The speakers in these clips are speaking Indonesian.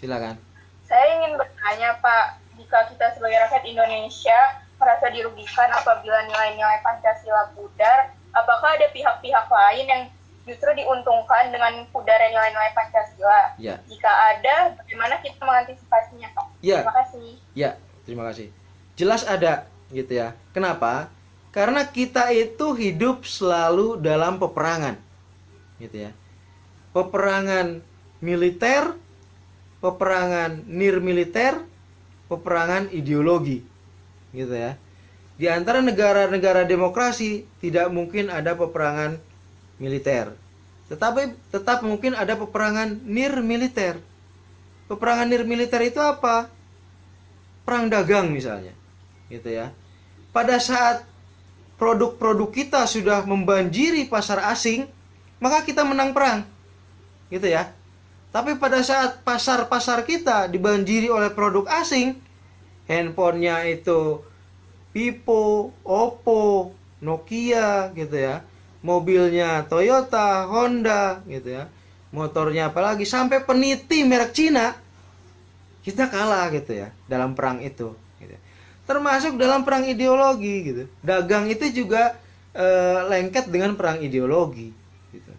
Silakan. Saya ingin bertanya, Pak, jika kita sebagai rakyat Indonesia merasa dirugikan apabila nilai-nilai Pancasila pudar, apakah ada pihak-pihak lain yang justru diuntungkan dengan pudarnya nilai-nilai Pancasila? Ya. Jika ada, bagaimana kita mengantisipasinya, Pak? Ya. Terima kasih. Ya, terima kasih. Jelas ada, gitu ya. Kenapa? Karena kita itu hidup selalu dalam peperangan, gitu ya. Peperangan militer, peperangan nirmiliter, peperangan ideologi, gitu ya. Di antara negara-negara demokrasi tidak mungkin ada peperangan militer, tetapi tetap mungkin ada peperangan nirmiliter. Peperangan nirmiliter itu apa? Perang dagang misalnya, gitu ya. Pada saat produk-produk kita sudah membanjiri pasar asing, maka kita menang perang, gitu ya. Tapi pada saat pasar-pasar kita dibanjiri oleh produk asing, handphonenya itu Vivo, Oppo, Nokia, gitu ya. Mobilnya Toyota, Honda, gitu ya. Motornya apalagi sampai peniti merek Cina, kita kalah gitu ya dalam perang itu. Gitu. Termasuk dalam perang ideologi gitu. Dagang itu juga lengket dengan perang ideologi. Gitu.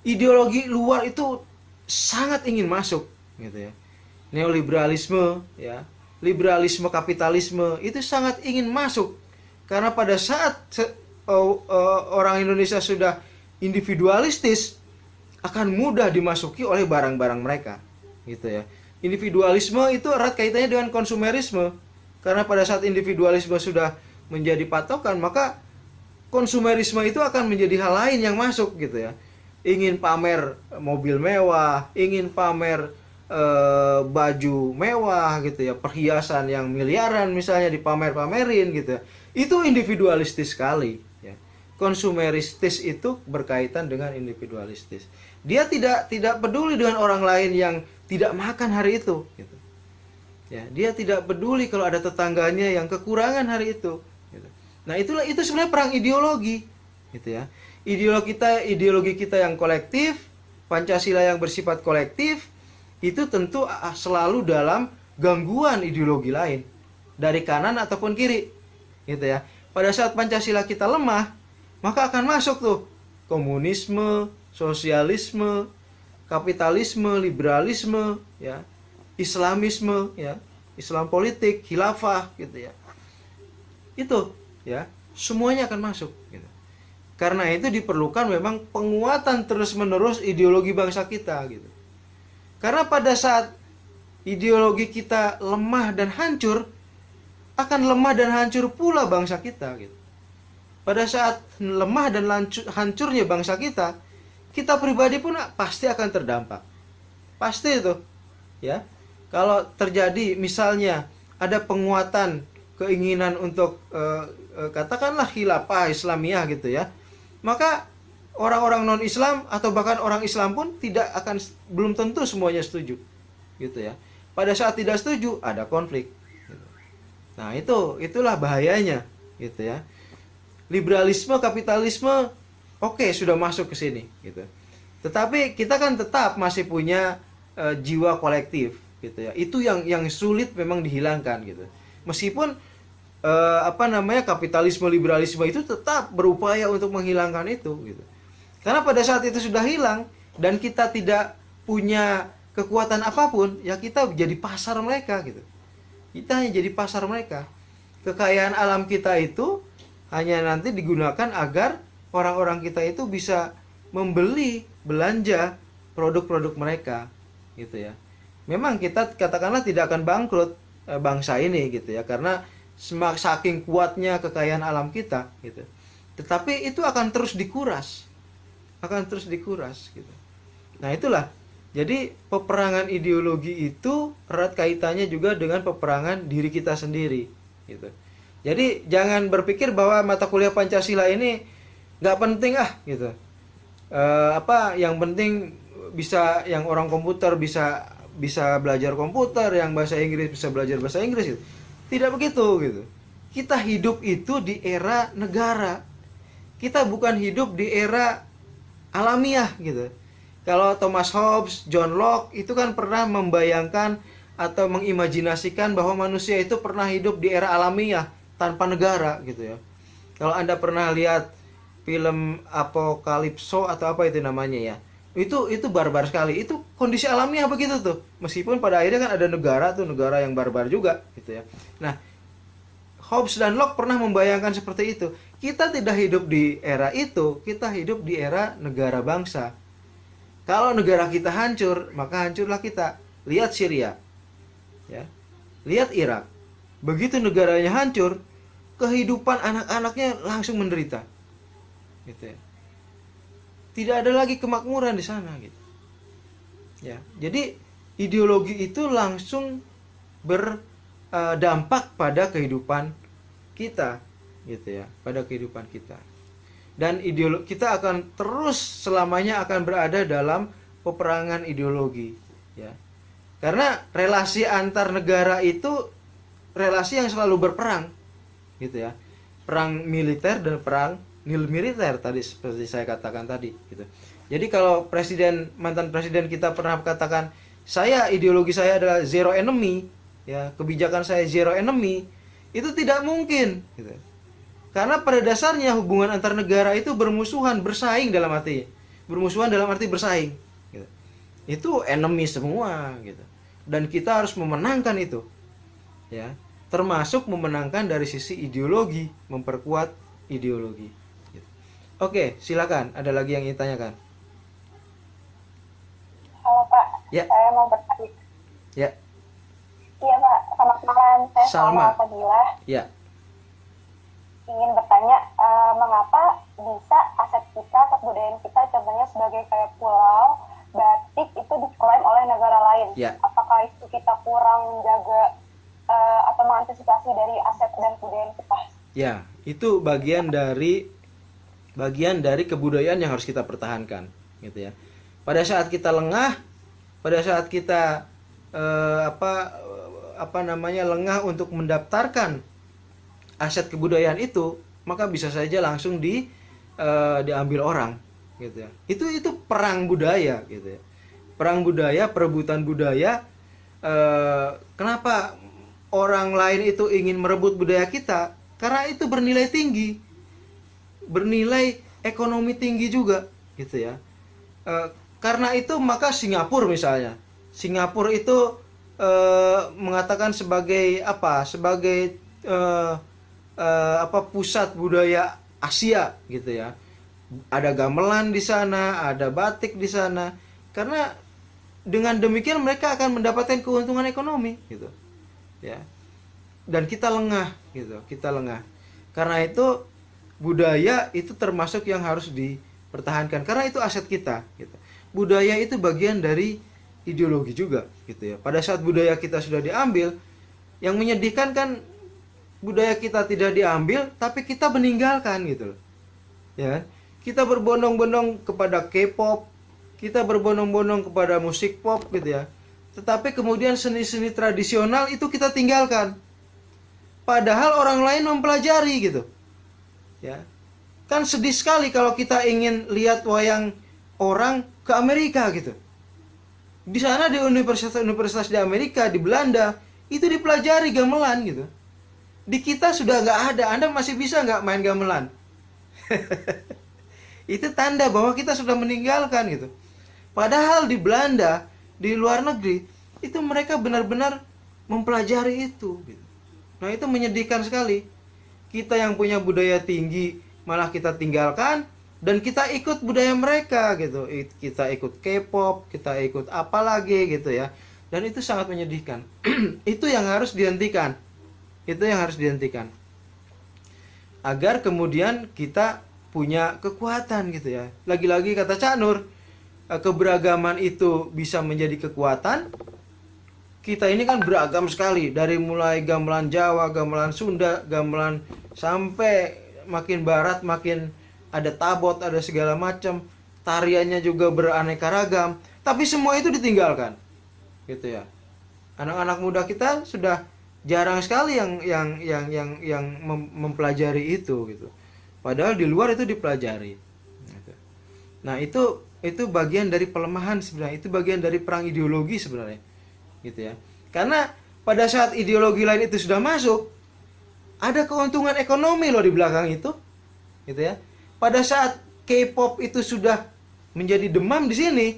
Ideologi luar itu sangat ingin masuk, gitu ya. Neoliberalisme, ya, liberalisme, kapitalisme itu sangat ingin masuk karena pada saat orang Indonesia sudah individualistis akan mudah dimasuki oleh barang-barang mereka, gitu ya. Individualisme itu erat kaitannya dengan konsumerisme karena pada saat individualisme sudah menjadi patokan maka konsumerisme itu akan menjadi hal lain yang masuk, gitu ya. Ingin pamer mobil mewah, ingin pamer baju mewah, gitu ya, perhiasan yang miliaran misalnya dipamer-pamerin, gitu ya. Itu individualistis sekali, ya. Konsumeristis itu berkaitan dengan individualistis. Dia tidak peduli dengan orang lain yang tidak makan hari itu, gitu. Ya, dia tidak peduli kalau ada tetangganya yang kekurangan hari itu, gitu. Nah, itu sebenarnya perang ideologi, gitu ya. Ideologi kita yang kolektif, Pancasila yang bersifat kolektif, itu tentu selalu dalam gangguan ideologi lain dari kanan ataupun kiri, gitu ya. Pada saat Pancasila kita lemah, maka akan masuk tuh komunisme, sosialisme, kapitalisme, liberalisme, ya, Islamisme, ya, Islam politik, khilafah, gitu ya. Itu, ya, semuanya akan masuk, gitu. Karena itu diperlukan memang penguatan terus-menerus ideologi bangsa kita, gitu. Karena pada saat ideologi kita lemah dan hancur, akan lemah dan hancur pula bangsa kita, gitu. Pada saat lemah dan hancurnya bangsa kita pribadi pun pasti akan terdampak. Pasti itu, ya. Kalau terjadi misalnya ada penguatan keinginan untuk katakanlah khilafah Islamiyah, gitu ya, maka orang-orang non-Islam atau bahkan orang Islam pun belum tentu semuanya setuju, gitu ya. Pada saat tidak setuju ada konflik, gitu. Nah, itulah bahayanya, gitu ya. Liberalisme, kapitalisme oke, sudah masuk ke sini, gitu. Tetapi kita kan tetap masih punya jiwa kolektif, gitu ya. Itu yang sulit memang dihilangkan, gitu. Meskipun kapitalisme, liberalisme itu tetap berupaya untuk menghilangkan itu, gitu. Karena pada saat itu sudah hilang dan kita tidak punya kekuatan apapun, ya kita jadi pasar mereka, gitu. Kita hanya jadi pasar mereka. Kekayaan alam kita itu hanya nanti digunakan agar orang-orang kita itu bisa membeli, belanja produk-produk mereka, gitu ya. Memang kita katakanlah tidak akan bangkrut bangsa ini, gitu ya, karena saking kuatnya kekayaan alam kita, gitu. Tetapi itu akan terus dikuras, gitu. Nah, itulah. Jadi peperangan ideologi itu erat kaitannya juga dengan peperangan diri kita sendiri, gitu. Jadi jangan berpikir bahwa mata kuliah Pancasila ini nggak penting gitu. Yang penting bisa yang orang komputer bisa belajar komputer, yang bahasa Inggris bisa belajar bahasa Inggris, gitu. Tidak begitu, gitu. Kita hidup itu di era negara. Kita bukan hidup di era alamiah, gitu. Kalau Thomas Hobbes, John Locke itu kan pernah membayangkan atau mengimajinasikan bahwa manusia itu pernah hidup di era alamiah tanpa negara gitu ya. Kalau Anda pernah lihat film Apokalipso atau apa itu namanya ya, itu barbar sekali. Itu kondisi alamiah begitu tuh. Meskipun pada akhirnya kan ada negara tuh, negara yang barbar juga gitu ya. Nah, Hobbes dan Locke pernah membayangkan seperti itu. Kita tidak hidup di era itu, kita hidup di era negara bangsa. Kalau negara kita hancur, maka hancurlah kita. Lihat Syria, ya, lihat Irak. Begitu negaranya hancur, kehidupan anak-anaknya langsung menderita, gitu ya. Tidak ada lagi kemakmuran di sana, gitu. Ya, jadi ideologi itu langsung berdampak pada kehidupan kita, gitu ya, pada kehidupan kita. Dan ideologi kita akan terus selamanya akan berada dalam peperangan ideologi, ya. Karena relasi antar negara itu relasi yang selalu berperang, gitu ya. Perang militer dan perang nil militer tadi seperti saya katakan tadi, gitu. Jadi kalau mantan presiden kita pernah katakan, ideologi saya adalah zero enemy, ya, kebijakan saya zero enemy, itu tidak mungkin, gitu. Karena pada dasarnya hubungan antar negara itu bersaing dalam arti bersaing, gitu. Itu enemy semua, gitu. Dan kita harus memenangkan itu, ya, termasuk memenangkan dari sisi ideologi, memperkuat ideologi, gitu. Oke, silakan, ada lagi yang ingin tanyakan? Halo Pak, Ya. saya mau bertanya. Ya. Iya Pak, selamat malam. Saya Salma. Fadilah. Ya. Ingin bertanya, mengapa bisa aset kita, kebudayaan kita, contohnya sebagai kayak pulau, batik itu diklaim oleh negara lain? Ya. Apakah itu kita kurang menjaga atau mengantisipasi dari aset dan kebudayaan kita? Ya, itu bagian dari kebudayaan yang harus kita pertahankan, gitu ya. Pada saat kita lengah, pada saat kita lengah untuk mendaftarkan aset kebudayaan itu, maka bisa saja langsung diambil orang, gitu ya. Itu perang budaya, gitu ya. Perang budaya, perebutan budaya. Kenapa orang lain itu ingin merebut budaya kita? Karena itu bernilai tinggi, bernilai ekonomi tinggi juga, gitu ya. Karena itu maka Singapura misalnya, Singapura itu mengatakan sebagai pusat budaya Asia, gitu ya. Ada gamelan di sana, ada batik di sana. Karena dengan demikian mereka akan mendapatkan keuntungan ekonomi, gitu. Ya. Dan kita lengah, gitu. Kita lengah. Karena itu budaya itu termasuk yang harus dipertahankan karena itu aset kita, gitu. Budaya itu bagian dari ideologi juga, gitu ya. Pada saat budaya kita sudah diambil, yang menyedihkan kan budaya kita tidak diambil tapi kita meninggalkan, gitu loh. Ya. Kita berbondong-bondong kepada K-pop, kita berbondong-bondong kepada musik pop, gitu ya. Tetapi kemudian seni-seni tradisional itu kita tinggalkan. Padahal orang lain mempelajari, gitu. Ya. Kan sedih sekali kalau kita ingin lihat wayang orang ke Amerika, gitu. Di sana di universitas di Amerika, di Belanda, itu dipelajari gamelan, gitu. Di kita sudah nggak ada. Anda masih bisa nggak main gamelan? Itu tanda bahwa kita sudah meninggalkan, gitu. Padahal di Belanda, di luar negeri, itu mereka benar-benar mempelajari itu, gitu. Nah, itu menyedihkan sekali. Kita yang punya budaya tinggi malah kita tinggalkan dan kita ikut budaya mereka, gitu. Kita ikut K-pop, kita ikut apa lagi, gitu ya. Dan itu sangat menyedihkan. Itu yang harus dihentikan. Itu yang harus dihentikan. Agar kemudian kita punya kekuatan, gitu ya. Lagi-lagi kata Cak Nur, keberagaman itu bisa menjadi kekuatan. Kita ini kan beragam sekali, dari mulai gamelan Jawa, gamelan Sunda, gamelan sampai makin barat, makin ada tabot, ada segala macam, tariannya juga beraneka ragam, tapi semua itu ditinggalkan, gitu ya. Anak-anak muda kita sudah jarang sekali yang mempelajari itu, gitu. Padahal di luar itu dipelajari. Gitu. Nah, itu bagian dari pelemahan sebenarnya, itu bagian dari perang ideologi sebenarnya. Gitu ya. Karena pada saat ideologi lain itu sudah masuk, ada keuntungan ekonomi loh di belakang itu. Gitu ya. Pada saat K-pop itu sudah menjadi demam di sini,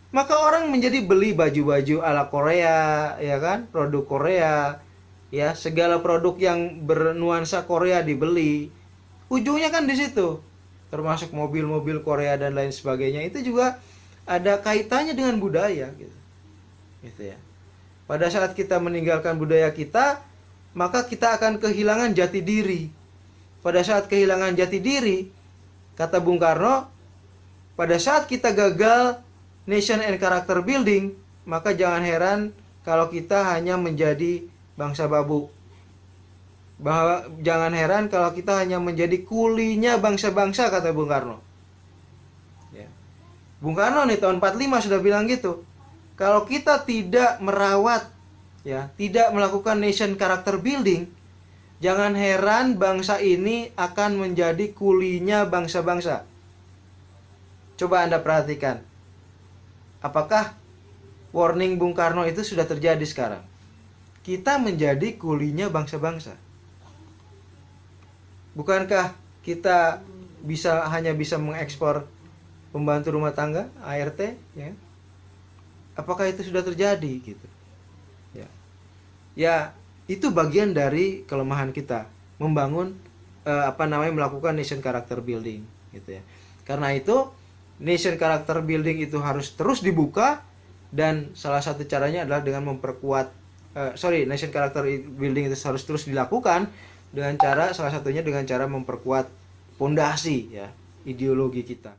maka orang menjadi beli baju-baju ala Korea, ya kan? Produk Korea, ya, segala produk yang bernuansa Korea dibeli. Ujungnya kan di situ. Termasuk mobil-mobil Korea dan lain sebagainya, itu juga ada kaitannya dengan budaya gitu. Gitu ya. Pada saat kita meninggalkan budaya kita, maka kita akan kehilangan jati diri. Pada saat kehilangan jati diri, kata Bung Karno, pada saat kita gagal nation and character building, maka jangan heran kalau kita hanya menjadi bangsa babu. Jangan heran kalau kita hanya menjadi kulinya bangsa-bangsa, kata Bung Karno. Ya. Bung Karno nih tahun 45 sudah bilang gitu. Kalau kita tidak merawat, ya, tidak melakukan nation character building, jangan heran bangsa ini akan menjadi kulinya bangsa-bangsa. Coba Anda perhatikan. Apakah warning Bung Karno itu sudah terjadi sekarang? Kita menjadi kulinya bangsa-bangsa. Bukankah kita hanya bisa mengekspor pembantu rumah tangga, ART, ya? Apakah itu sudah terjadi gitu? Ya. Ya, itu bagian dari kelemahan kita membangun melakukan nation character building gitu ya. Karena itu nation character building itu harus terus dibuka, dan salah satu caranya adalah dengan memperkuat nation character building itu harus terus dilakukan dengan cara, salah satunya dengan cara memperkuat fondasi, ya, ideologi kita.